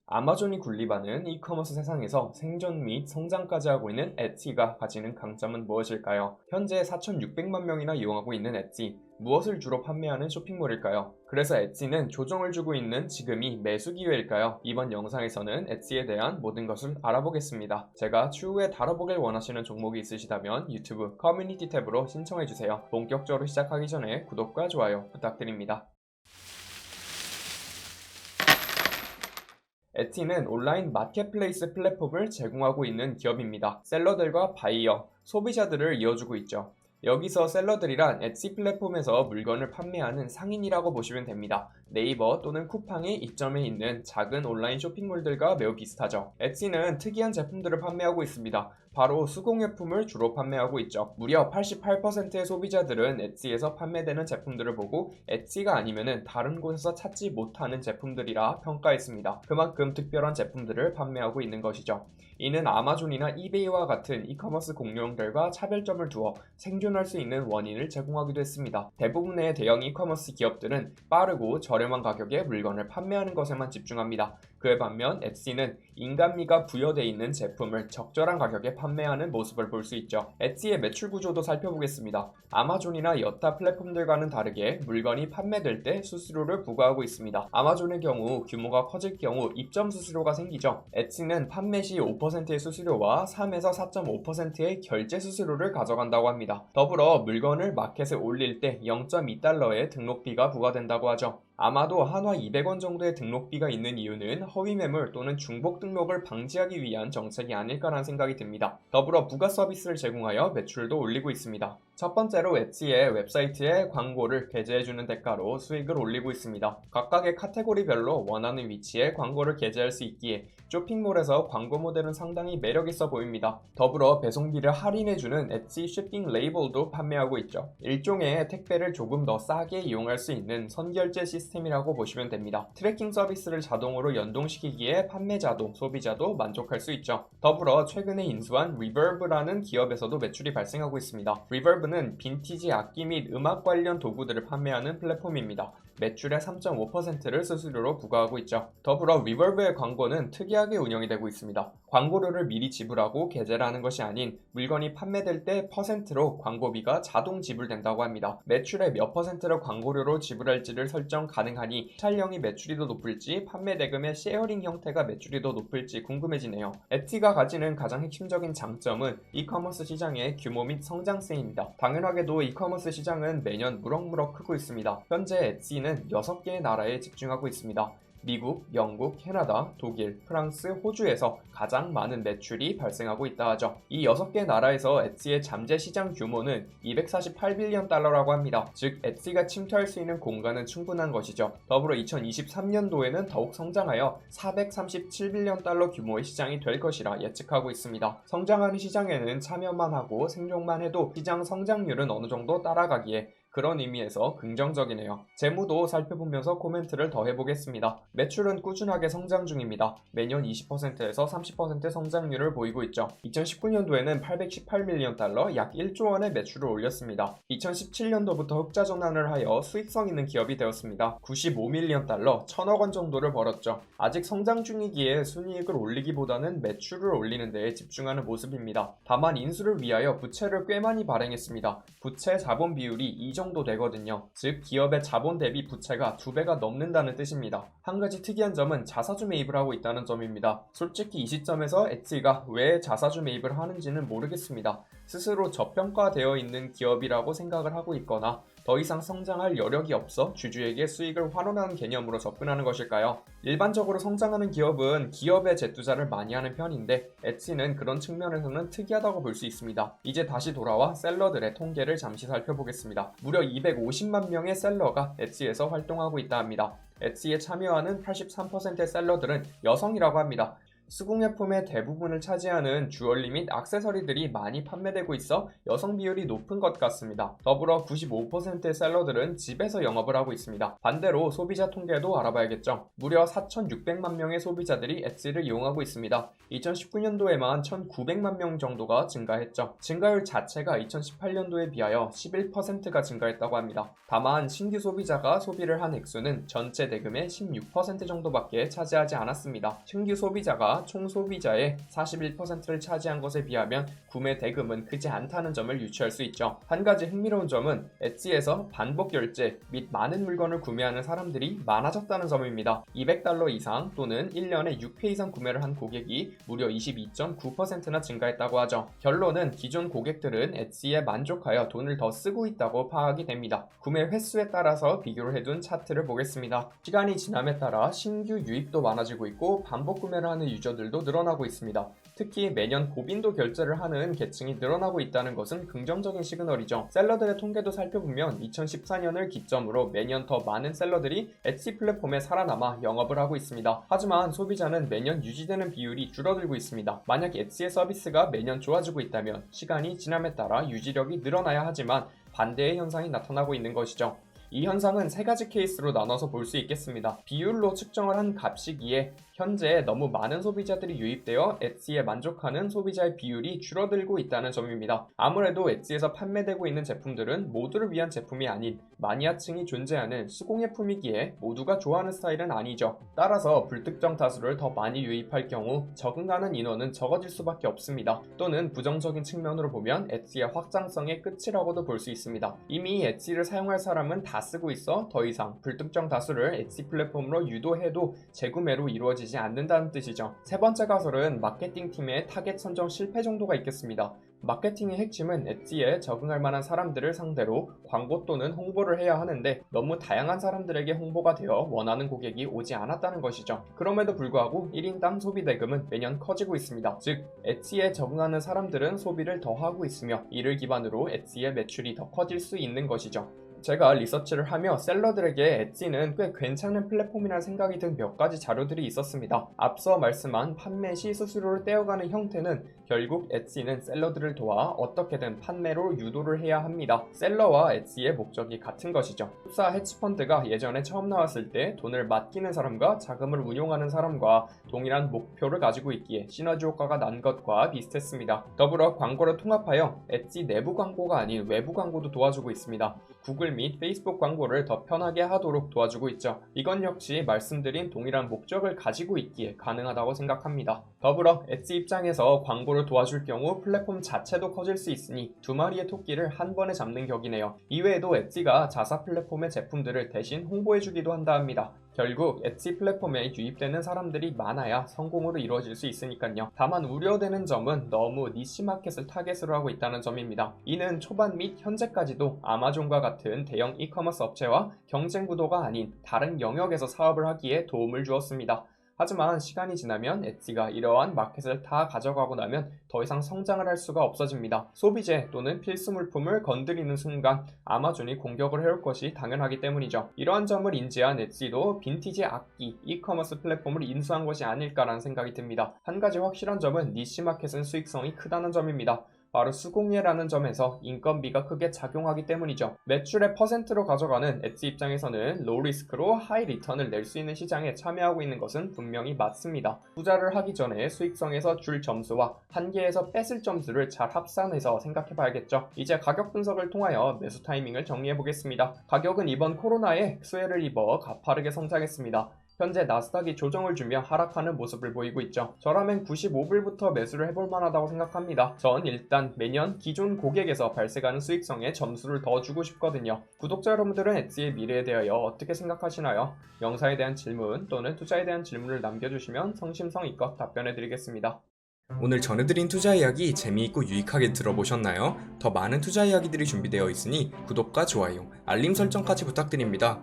아마존이 군림하는 이커머스 세상에서 생존 및 성장까지 하고 있는 에티가 가지는 강점은 무엇일까요? 현재 4,600만 명이나 이용하고 있는 에티, 무엇을 주로 판매하는 쇼핑몰일까요? 그래서 에티는 조정을 주고 있는 지금이 매수 기회일까요? 이번 영상에서는 에티에 대한 모든 것을 알아보겠습니다. 제가 추후에 다뤄보길 원하시는 종목이 있으시다면 유튜브 커뮤니티 탭으로 신청해주세요. 본격적으로 시작하기 전에 구독과 좋아요 부탁드립니다. 에티는 온라인 마켓플레이스 플랫폼을 제공하고 있는 기업입니다. 셀러들과 바이어, 소비자들을 이어주고 있죠. 여기서 셀러들이란 에티 플랫폼에서 물건을 판매하는 상인이라고 보시면 됩니다. 네이버 또는 쿠팡의 이점에 있는 작은 온라인 쇼핑몰들과 매우 비슷하죠. 에티는 특이한 제품들을 판매하고 있습니다. 바로 수공예품을 주로 판매하고 있죠. 무려 88%의 소비자들은 에티에서 판매되는 제품들을 보고 에티가 아니면은 다른 곳에서 찾지 못하는 제품들이라 평가했습니다. 그만큼 특별한 제품들을 판매하고 있는 것이죠. 이는 아마존이나 이베이와 같은 이커머스 공룡들과 차별점을 두어 생존할 수 있는 원인을 제공하기도 했습니다. 대부분의 대형 이커머스 기업들은 빠르고 저렴한 가격에 물건을 판매하는 것에만 집중합니다. 그에 반면 에티는 인간미가 부여되어 있는 제품을 적절한 가격에 판매하는 모습을 볼 수 있죠. 에티의 매출 구조도 살펴보겠습니다. 아마존이나 여타 플랫폼들과는 다르게 물건이 판매될 때 수수료를 부과하고 있습니다. 아마존의 경우 규모가 커질 경우 입점 수수료가 생기죠. 에티는 판매 시 5%의 수수료와 3에서 4.5%의 결제 수수료를 가져간다고 합니다. 더불어 물건을 마켓에 올릴 때 0.2달러의 등록비가 부과된다고 하죠. 아마도 한화 200원 정도의 등록비가 있는 이유는 허위 매물 또는 중복 등록을 방지하기 위한 정책이 아닐까라는 생각이 듭니다. 더불어 부가 서비스를 제공하여 매출도 올리고 있습니다. 첫 번째로 에티의 웹사이트에 광고를 게재해주는 대가로 수익을 올리고 있습니다. 각각의 카테고리별로 원하는 위치에 광고를 게재할 수 있기에 쇼핑몰에서 광고 모델은 상당히 매력있어 보입니다. 더불어 배송비를 할인해주는 에티 shipping 레이블도 판매하고 있죠. 일종의 택배를 조금 더 싸게 이용할 수 있는 선결제 시스템이라고 보시면 됩니다. 트래킹 서비스를 자동으로 연동시키기에 판매자도 소비자도 만족할 수 있죠. 더불어 최근에 인수한 리버브라는 기업에서도 매출이 발생하고 있습니다. 리버브는 빈티지 악기 및 음악 관련 도구들을 판매하는 플랫폼입니다. 매출의 3.5%를 수수료로 부과하고 있죠. 더불어 리버브의 광고는 특이하게 운영이 되고 있습니다. 광고료를 미리 지불하고 게재를 하는 것이 아닌 물건이 판매될 때 퍼센트로 광고비가 자동 지불된다고 합니다. 매출의 몇 퍼센트를 광고료로 지불할지를 설정 가능하니 촬영이 매출이 더 높을지 판매 대금의 쉐어링 형태가 매출이 더 높을지 궁금해지네요. 에티가 가지는 가장 핵심적인 장점은 이커머스 시장의 규모 및 성장세입니다. 당연하게도 이커머스 시장은 매년 무럭무럭 크고 있습니다. 현재 에티는 6개의 나라에 집중하고 있습니다. 미국, 영국, 캐나다, 독일, 프랑스, 호주에서 가장 많은 매출이 발생하고 있다 하죠. 이 6개 나라에서 에티의 잠재 시장 규모는 248빌리언 달러라고 합니다. 즉 에티가 침투할 수 있는 공간은 충분한 것이죠. 더불어 2023년도에는 더욱 성장하여 437빌리언 달러 규모의 시장이 될 것이라 예측하고 있습니다. 성장하는 시장에는 참여만 하고 생존만 해도 시장 성장률은 어느 정도 따라가기에 그런 의미에서 긍정적이네요. 재무도 살펴보면서 코멘트를 더 해보겠습니다. 매출은 꾸준하게 성장 중입니다. 매년 20%에서 30% 성장률을 보이고 있죠. 2019년도에는 818밀리언 달러, 약 1조 원의 매출을 올렸습니다. 2017년도부터 흑자 전환을 하여 수익성 있는 기업이 되었습니다. 95밀리언 달러, 1000억 원 정도를 벌었죠. 아직 성장 중이기에 순이익을 올리기보다는 매출을 올리는 데에 집중하는 모습입니다. 다만 인수를 위하여 부채를 꽤 많이 발행했습니다. 부채 자본 비율이 이 정도 되거든요. 즉 기업의 자본 대비 부채가 2배가 넘는다는 뜻입니다. 한 가지 특이한 점은 자사주 매입을 하고 있다는 점입니다. 솔직히 이 시점에서 에티가 왜 자사주 매입을 하는지는 모르겠습니다. 스스로 저평가되어 있는 기업이라고 생각을 하고 있거나 더 이상 성장할 여력이 없어 주주에게 수익을 환원하는 개념으로 접근하는 것일까요? 일반적으로 성장하는 기업은 기업에 재투자를 많이 하는 편인데 에티는 그런 측면에서는 특이하다고 볼 수 있습니다. 이제 다시 돌아와 셀러들의 통계를 잠시 살펴보겠습니다. 무려 250만 명의 셀러가 에티에서 활동하고 있다 합니다. 에티에 참여하는 83%의 셀러들은 여성이라고 합니다. 수공예품의 대부분을 차지하는 주얼리 및 액세서리들이 많이 판매되고 있어 여성 비율이 높은 것 같습니다. 더불어 95%의 셀러들은 집에서 영업을 하고 있습니다. 반대로 소비자 통계도 알아봐야겠죠. 무려 4,600만 명의 소비자들이 엣지를 이용하고 있습니다. 2019년도에만 1,900만 명 정도가 증가했죠. 증가율 자체가 2018년도에 비하여 11%가 증가했다고 합니다. 다만 신규 소비자가 소비를 한 액수는 전체 대금의 16% 정도밖에 차지하지 않았습니다. 신규 소비자가 총 소비자의 41%를 차지한 것에 비하면 구매 대금은 크지 않다는 점을 유추할 수 있죠. 한 가지 흥미로운 점은 엣지에서 반복 결제 및 많은 물건을 구매하는 사람들이 많아졌다는 점입니다. $200 이상 또는 1년에 6회 이상 구매를 한 고객이 무려 22.9%나 증가했다고 하죠. 결론은 기존 고객들은 엣지에 만족하여 돈을 더 쓰고 있다고 파악이 됩니다. 구매 횟수에 따라서 비교를 해둔 차트를 보겠습니다. 시간이 지남에 따라 신규 유입도 많아지고 있고 반복 구매를 하는 유저들도 늘어나고 있습니다. 특히 매년 고빈도 결제를 하는 계층이 늘어나고 있다는 것은 긍정적인 시그널이죠. 셀러들의 통계도 살펴보면 2014년을 기점으로 매년 더 많은 셀러들이 엣지 플랫폼에 살아남아 영업을 하고 있습니다. 하지만 소비자는 매년 유지되는 비율이 줄어들고 있습니다. 만약 엣지의 서비스가 매년 좋아지고 있다면 시간이 지남에 따라 유지력이 늘어나야 하지만 반대의 현상이 나타나고 있는 것이죠. 이 현상은 세 가지 케이스로 나눠서 볼 수 있겠습니다. 비율로 측정을 한 값이기에 현재 너무 많은 소비자들이 유입되어 엣지에 만족하는 소비자의 비율이 줄어들고 있다는 점입니다. 아무래도 엣지에서 판매되고 있는 제품들은 모두를 위한 제품이 아닌 마니아층이 존재하는 수공예품이기에 모두가 좋아하는 스타일은 아니죠. 따라서 불특정 다수를 더 많이 유입할 경우 적응하는 인원은 적어질 수밖에 없습니다. 또는 부정적인 측면으로 보면 엣지의 확장성의 끝이라고도 볼 수 있습니다. 이미 엣지를 사용할 사람은 다 쓰고 있어 더 이상 불특정 다수를 엣지 플랫폼으로 유도해도 재구매로 이루어지지 않는다는 뜻이죠. 세 번째 가설은 마케팅팀의 타겟 선정 실패 정도가 있겠습니다. 마케팅의 핵심은 엣지에 적응할 만한 사람들을 상대로 광고 또는 홍보를 해야 하는데 너무 다양한 사람들에게 홍보가 되어 원하는 고객이 오지 않았다는 것이죠. 그럼에도 불구하고 1인당 소비 대금은 매년 커지고 있습니다. 즉, 엣지에 적응하는 사람들은 소비를 더 하고 있으며 이를 기반으로 엣지의 매출이 더 커질 수 있는 것이죠. 제가 리서치를 하며 셀러들에게 엣지는 꽤 괜찮은 플랫폼이라는 생각이 든 몇 가지 자료들이 있었습니다. 앞서 말씀한 판매 시 수수료를 떼어가는 형태는 결국 엣지는 셀러들을 도와 어떻게든 판매로 유도를 해야 합니다. 셀러와 엣지의 목적이 같은 것이죠. 흡사 헤지펀드가 예전에 처음 나왔을 때 돈을 맡기는 사람과 자금을 운용하는 사람과 동일한 목표를 가지고 있기에 시너지 효과가 난 것과 비슷했습니다. 더불어 광고를 통합하여 엣지 내부 광고가 아닌 외부 광고도 도와주고 있습니다. 구글 및 페이스북 광고를 더 편하게 하도록 도와주고 있죠. 이건 역시 말씀드린 동일한 목적을 가지고 있기에 가능하다고 생각합니다. 더불어 엣지 입장에서 광고를 도와줄 경우 플랫폼 자체도 커질 수 있으니 두 마리의 토끼를 한 번에 잡는 격이네요. 이외에도 엣지가 자사 플랫폼의 제품들을 대신 홍보해주기도 한다 합니다. 결국 엣지 플랫폼에 유입되는 사람들이 많아야 성공으로 이루어질 수 있으니까요. 다만 우려되는 점은 너무 니시 마켓을 타겟으로 하고 있다는 점입니다. 이는 초반 및 현재까지도 아마존과 같은 대형 이커머스 업체와 경쟁 구도가 아닌 다른 영역에서 사업을 하기에 도움을 주었습니다. 하지만 시간이 지나면 엣지가 이러한 마켓을 다 가져가고 나면 더 이상 성장을 할 수가 없어집니다. 소비재 또는 필수 물품을 건드리는 순간 아마존이 공격을 해올 것이 당연하기 때문이죠. 이러한 점을 인지한 엣지도 빈티지 악기, 이커머스 플랫폼을 인수한 것이 아닐까라는 생각이 듭니다. 한 가지 확실한 점은 니시 마켓은 수익성이 크다는 점입니다. 바로 수공예라는 점에서 인건비가 크게 작용하기 때문이죠. 매출의 퍼센트로 가져가는 엣지 입장에서는 로우 리스크로 하이 리턴을 낼 수 있는 시장에 참여하고 있는 것은 분명히 맞습니다. 투자를 하기 전에 수익성에서 줄 점수와 한계에서 뺏을 점수를 잘 합산해서 생각해봐야겠죠. 이제 가격 분석을 통하여 매수 타이밍을 정리해보겠습니다. 가격은 이번 코로나에 수혜를 입어 가파르게 성장했습니다. 현재 나스닥이 조정을 주며 하락하는 모습을 보이고 있죠. 저라면 95불부터 매수를 해볼 만하다고 생각합니다. 전 일단 매년 기존 고객에서 발생하는 수익성에 점수를 더 주고 싶거든요. 구독자 여러분들은 엣지의 미래에 대하여 어떻게 생각하시나요? 영상에 대한 질문 또는 투자에 대한 질문을 남겨주시면 성심성의껏 답변해드리겠습니다. 오늘 전해드린 투자 이야기 재미있고 유익하게 들어보셨나요? 더 많은 투자 이야기들이 준비되어 있으니 구독과 좋아요, 알림 설정까지 부탁드립니다.